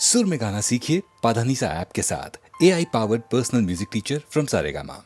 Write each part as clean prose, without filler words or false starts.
सुर में गाना सीखिए पाधानीसा ऐप के साथ। AI powered personal music teacher from Saregama.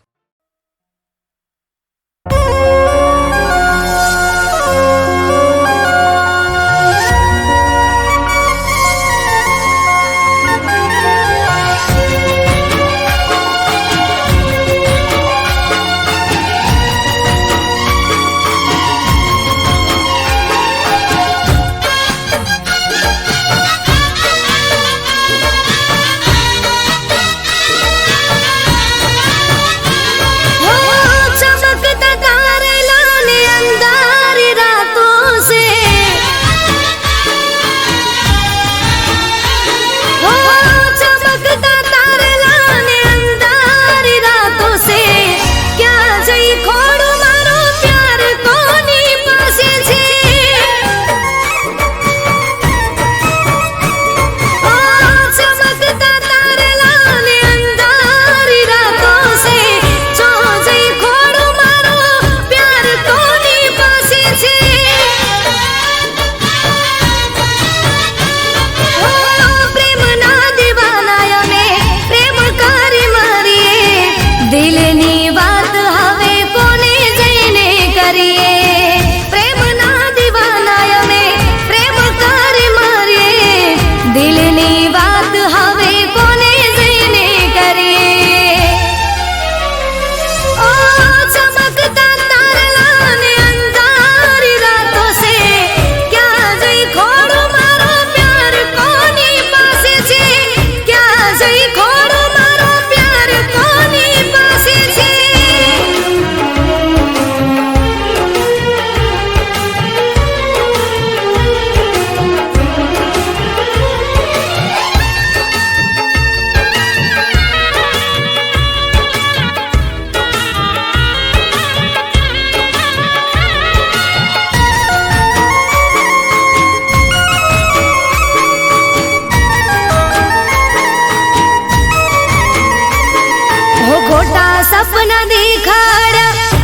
सपना देखाड़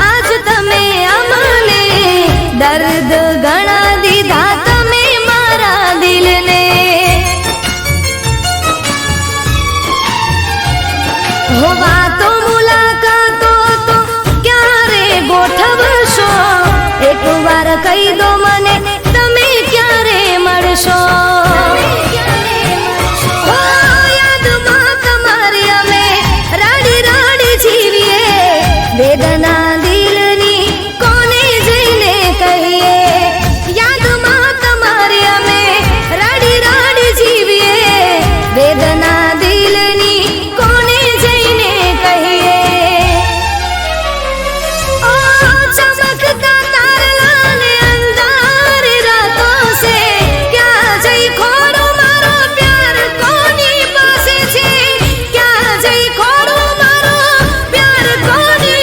आज तमे अमने दर्द गणा दीधा तमे मारा दिल ने हो वातो मुलाकातो तो क्यारे गोठवशो एक बार कही दो मने तमे क्यारे मळशो वेदना दिलनी कोने जईने कहिए याद मां तमारे अमे राडी राडी जीविए वेदना दिलनी कोने जईने कहिए ओ चमकता तारला ने अंधार रातों से क्या जई खोरो मारो प्यार कोनी पासे छे क्या जई खोरो मारो प्यार कोनी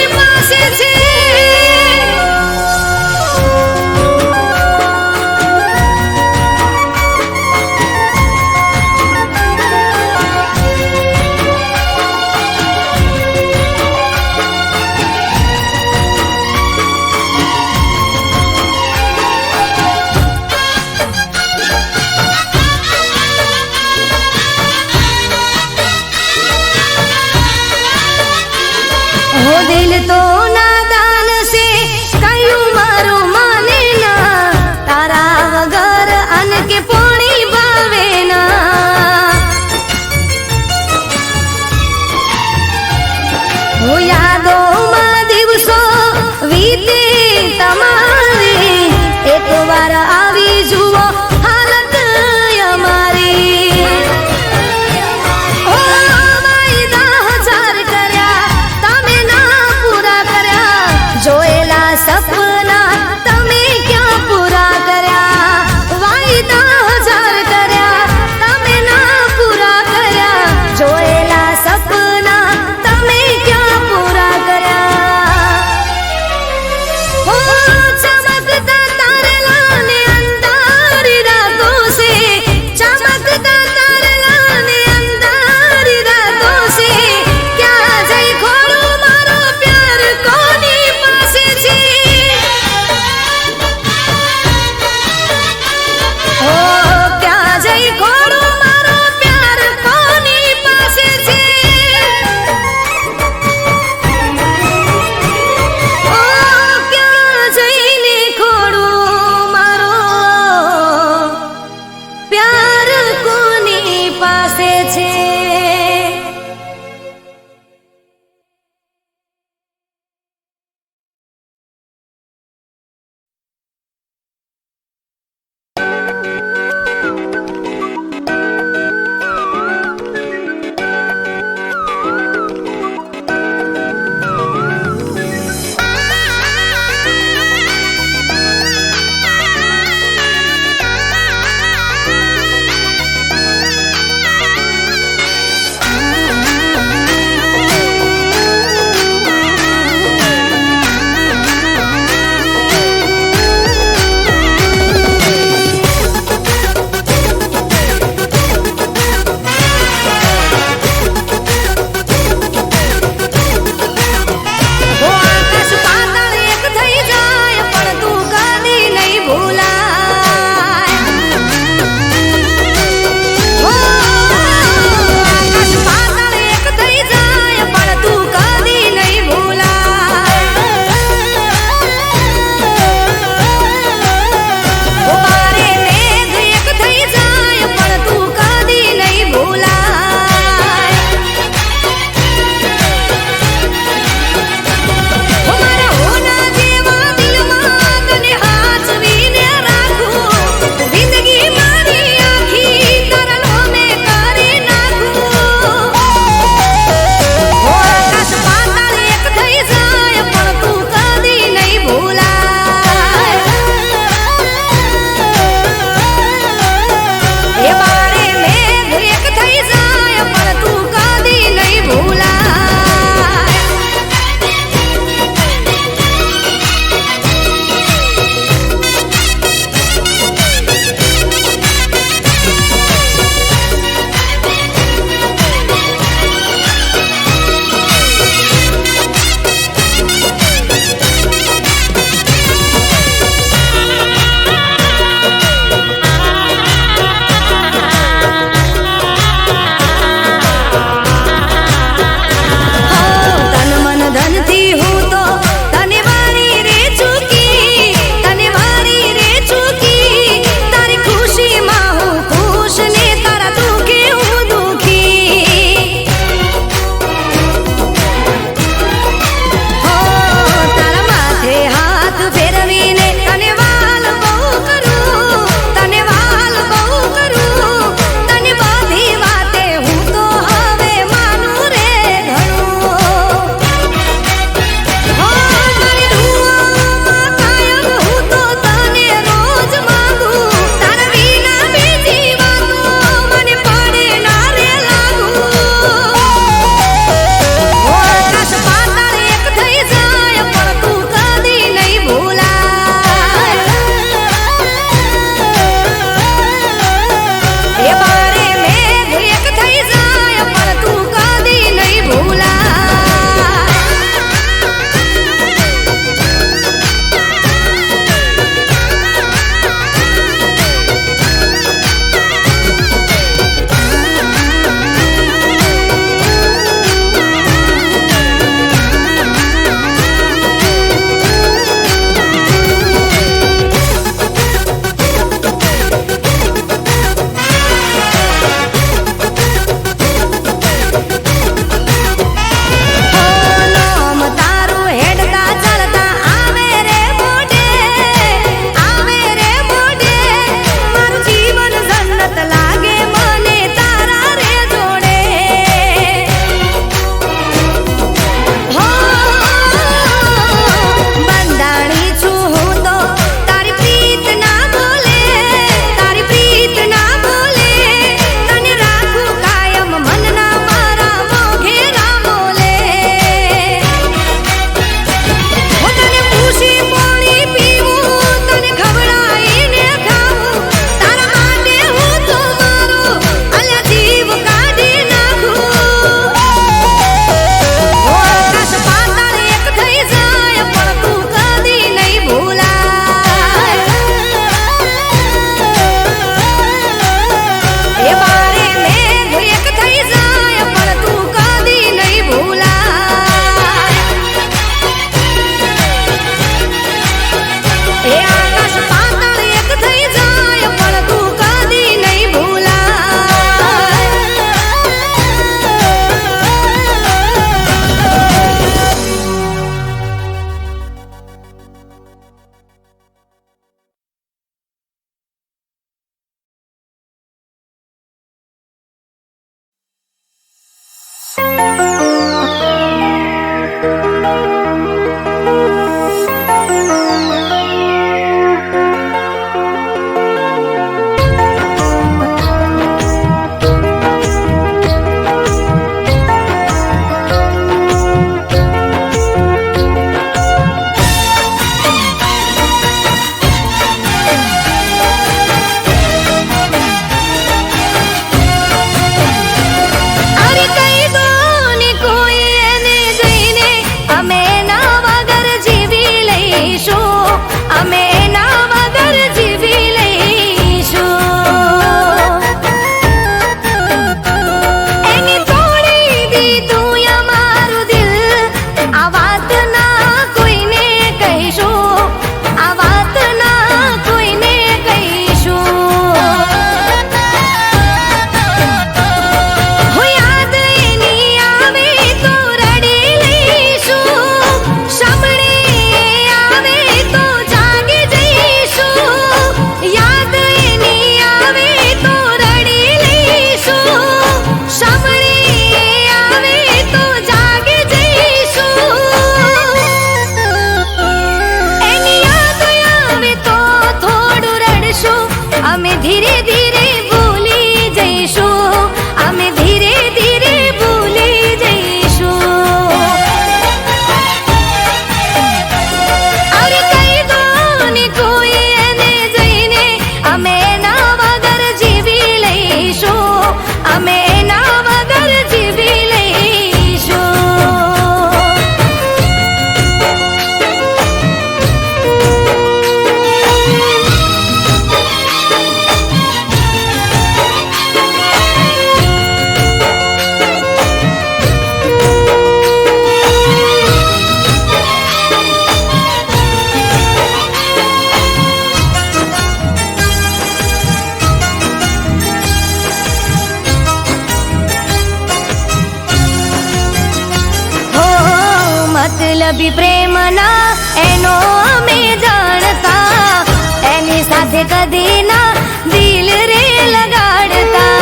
મતલબી પ્રેમના એનો અમે જાણતા, એની સાથે કદી ના દિલ રે લગાડતા.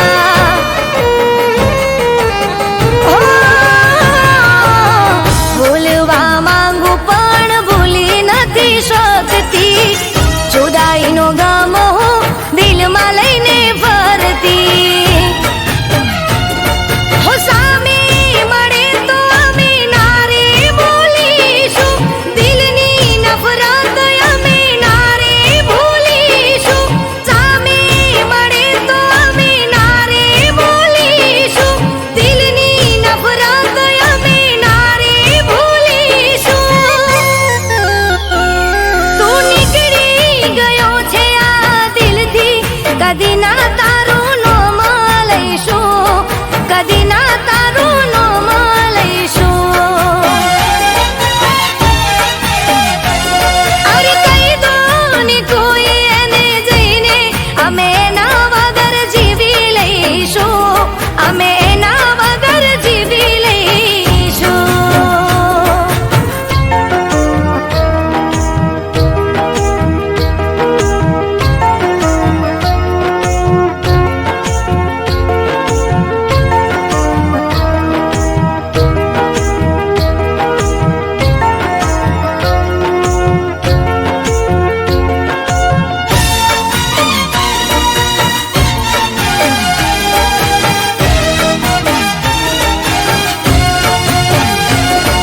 હો, ભૂલવા માંગુ પણ ભૂલી નથી શકતી, જુદાઈનો ગમ હું દિલમાં લઈને ફરતી. હો, સામે મળે તો અમે ના રે બોલીશું, દિલની નફરત અમે ના રે ભૂલીશું. સામે મળે તો અમે ના રે બોલીશું, દિલની નફરત અમે ના રે ભૂલીશું. તું નીકળી ગયો છે આ દિલથી, કદી ના તારું નામ લઈશું, કદી ના તારું નામ લઈશું. અરે કહી દો ને કોઈ એને જઈને, અમે એના વગર જીવી લઈશું, અમે એના વગર જીવી લઈશું.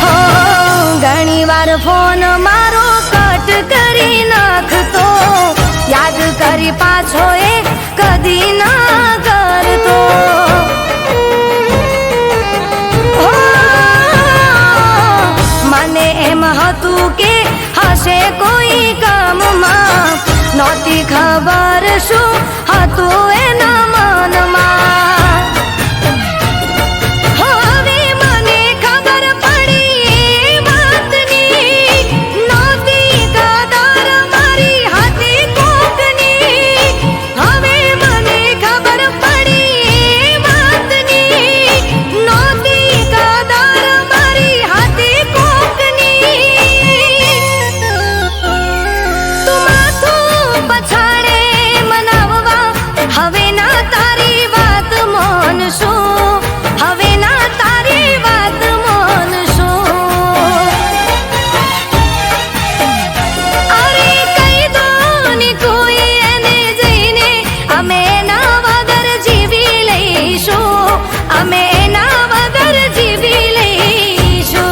હો, ઘણીવાર ફોન મારો કટ કરી નાખતો, યાદ કરી પાછો એ કદી ના કરતો. હો, મને એમ હતું કે હશે કોઈ કામમાં, નહોતી ખબર શું હતું એના મનમાં. હવે મને ખબર પડી એ વાતની, નહોતી કદર મારી હતી કોકની. હવે મને ખબર પડી એ વાતની, નહોતી કદર મારી હતી કોકની. તું માથું પછાડે મનાવવા, હવે ના તારી વાત માનશું, હવે ના તારી વાત માનશું. અરે કહી દો ને કોઈ એને જઈને, અમે એના વગર જીવી લઈશું, અમે એના વગર જીવી લઈશું.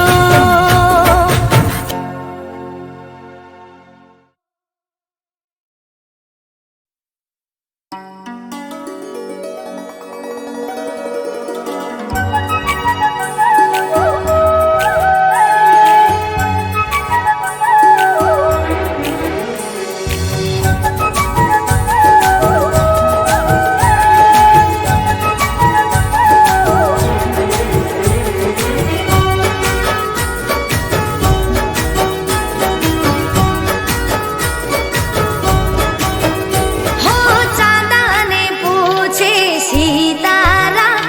હો, ચાંદાને પૂછે સીતારા,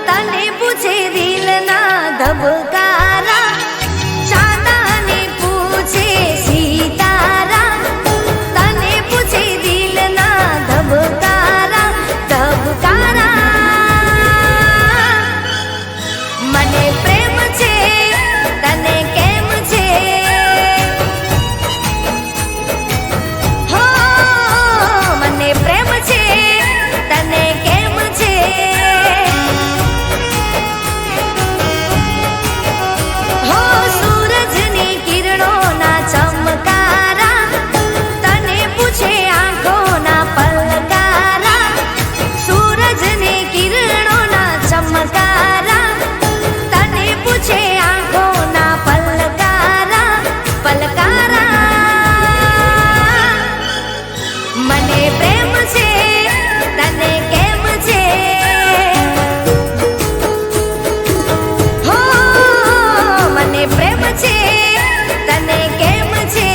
તને પૂછે દિલના ધબકારા. ચાંદાને પૂછે સીતારા, તને પૂછે દિલના ધબકારા, ધબકારા. મને પ્રેમ છે, તને કેમ છે? હો, મને પ્રેમ છે, તને કેમ છે? હો, સૂરજની કિરણોના ચમકારા, તને પૂછે આંખોના પલકારા. સૂરજની કિરણોના ચમકારા, તને પૂછે આંખોના પલકારા, પલકારા. મને પ્રેમ છે, તને કેમ છે? હો, મને પ્રેમ છે, તને કેમ છે?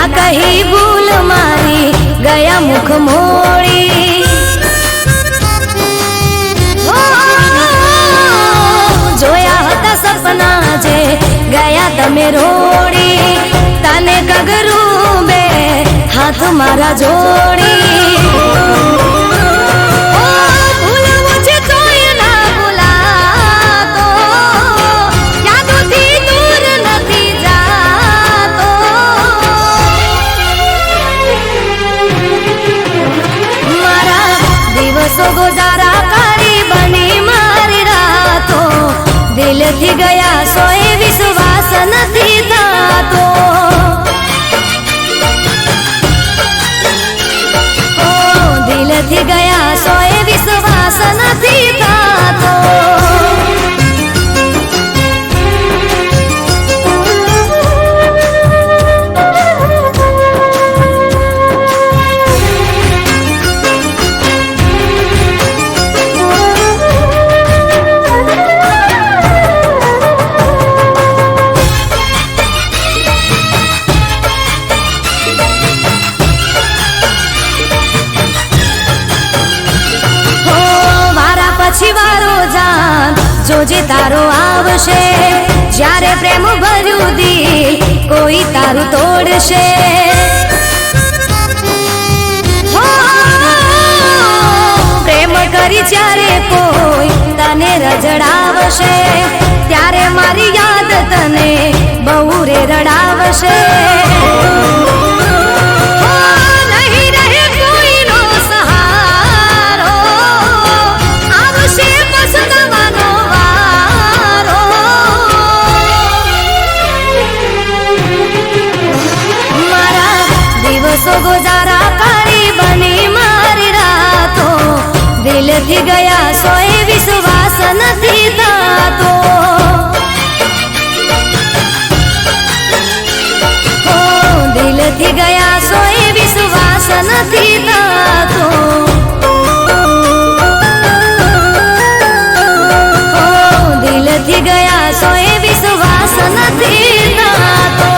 ના કહી ભૂલ મારી ગયા મુખ મોડી જોયા હતા સપના જે ગયા તમે રોડી તને કગરું બે હાથ મારા જોડી ભૂલવું છે તોય ના ભૂલાતો યાદોથી દૂર નથી જાતો મારા દિવસો ગુજારા કરી બની મારી રાતો દિલથી ગયા સોએ વિશ્વાસ નથી થતો દિલથી ગયા સોએ વિશ્વાસ નથી થતો પછી વારો જાન જોજે તારો આવશે જ્યારે પ્રેમ ભર્યું દિલ કોઈ તારું તોડશે હો, પ્રેમ કરી જ્યારે કોઈ તને રજડાવશે ત્યારે મારી યાદ તને બહુ રે રડાવશે ગુજારા કરી બની મારી રાતો દિલથી ગયા સોએ વિશ્વાસ નથી થતો દિલથી ગયા સોએ વિશ્વાસ નથી થતો દિલથી ગયા સોએ વિશ્વાસ નથી થતો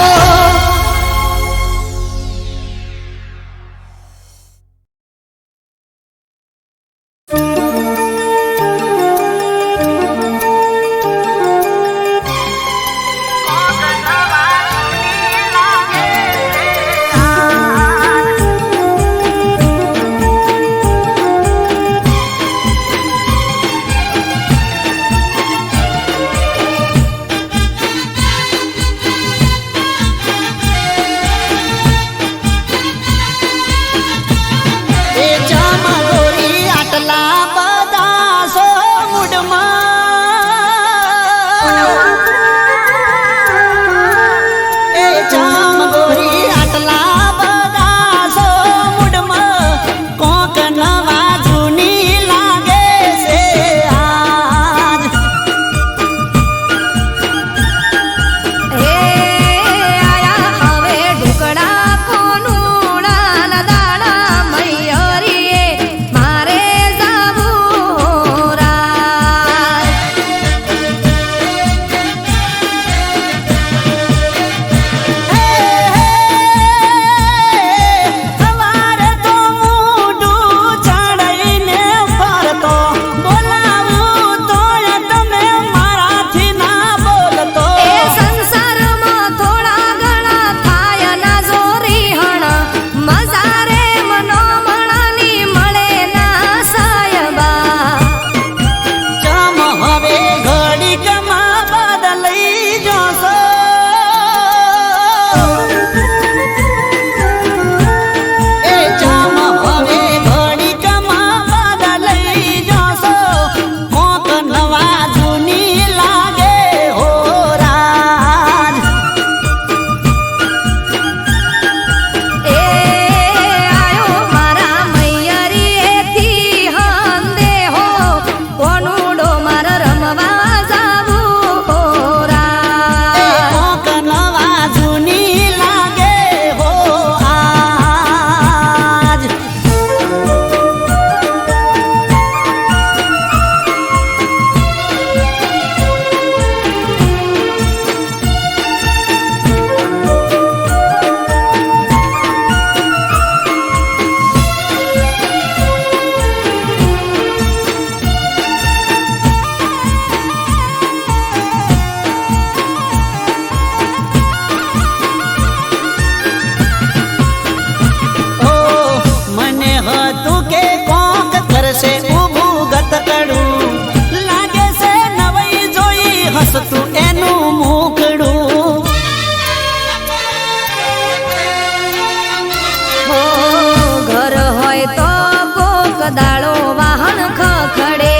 દાડો વાહન ખખડે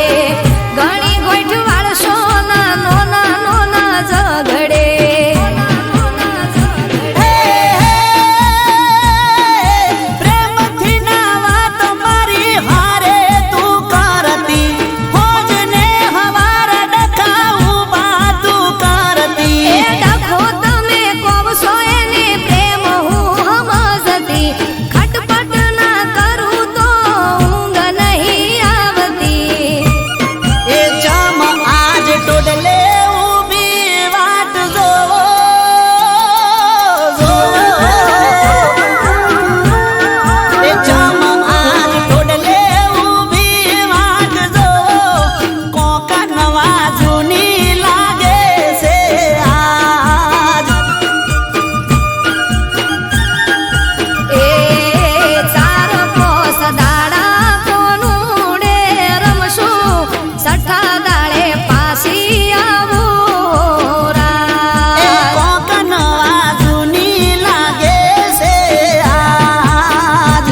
ઘણી ગોઠ વાળશો નાનો નાનો ના ઝઘડે પ્રેમથી ના વાત મારી હારે તું કરતી હોજ ને હવાર ડકાઉ બાતું કરતી એ ડખો તમે કોવશો એને પ્રેમ હું સમજતી ખટપટ ના કરું તો ઊંઘ નહીં આવતી એ ચમ આજ ટોડલે ઊભી વાટ જોવો એ ચમ આજ ટોડલે ઊભી વાટ જોવો કોક નવા જૂની લાગે છે આજ એ ચાર પોસ દાડા કોનું ડે રમશું સઠ્ઠા દાડે પાછી આવું એ રા કોક નવા જૂની લાગે છે આજ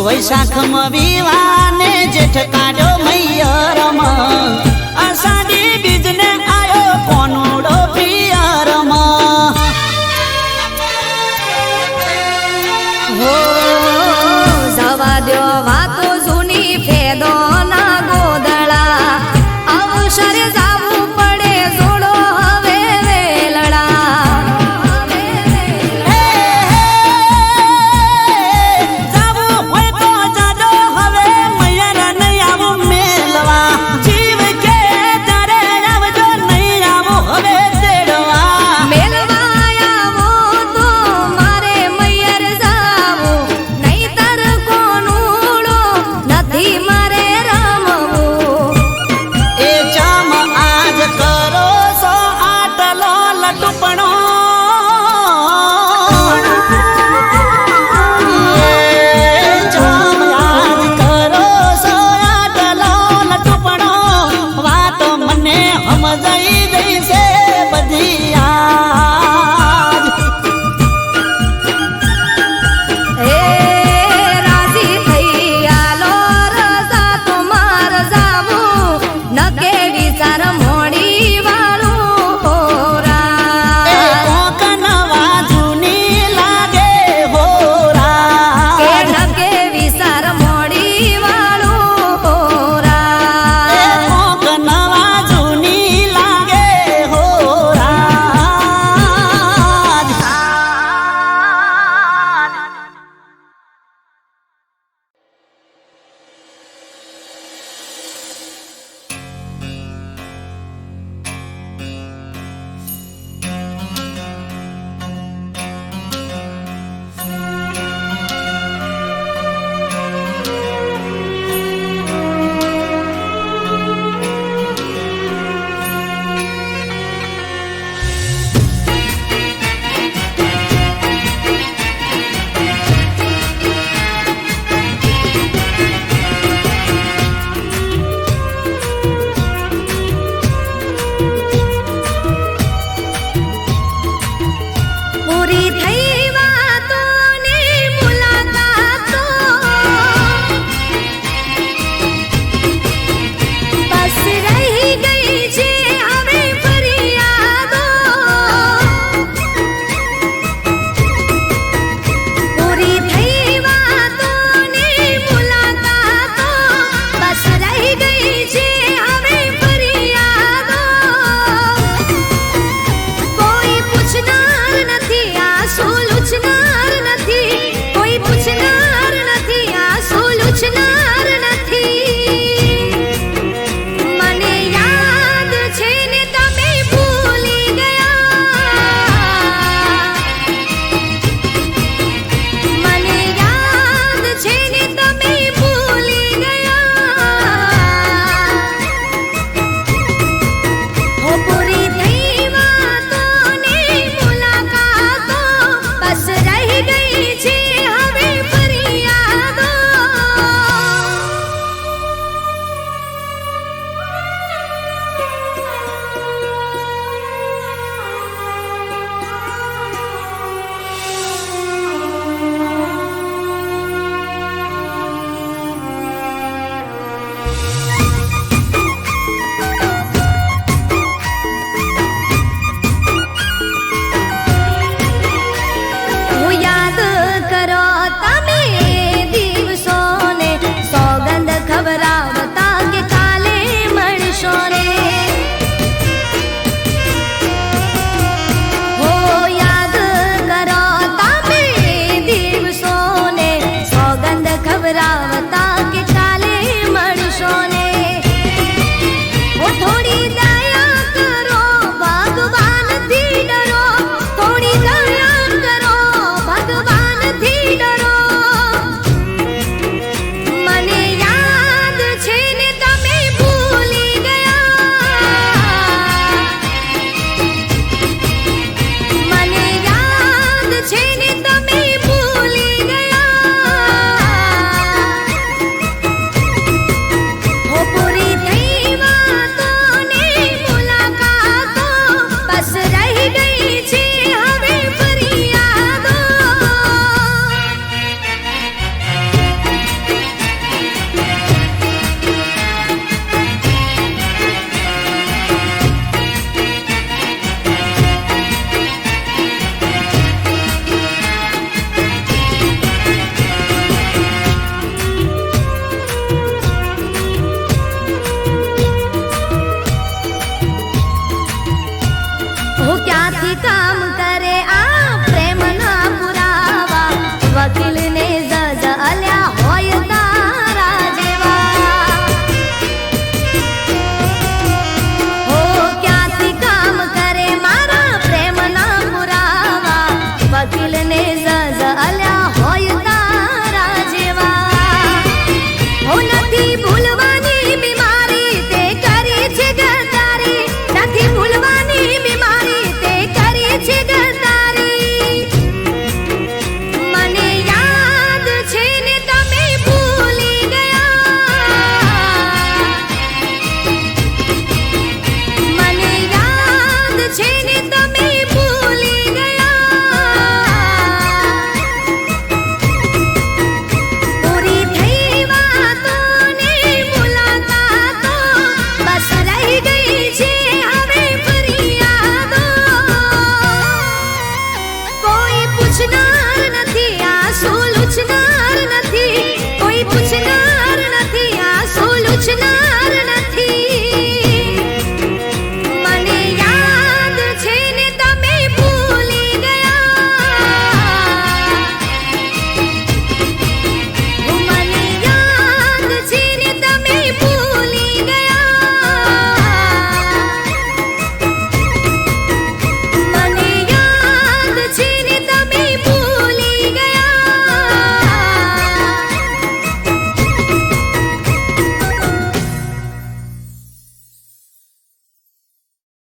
વૈશાખમાં વિવાને જેઠ કાઢ્યો મૈયરમ અષાઢી બીજને આયો કોનુડો પિયરમ હો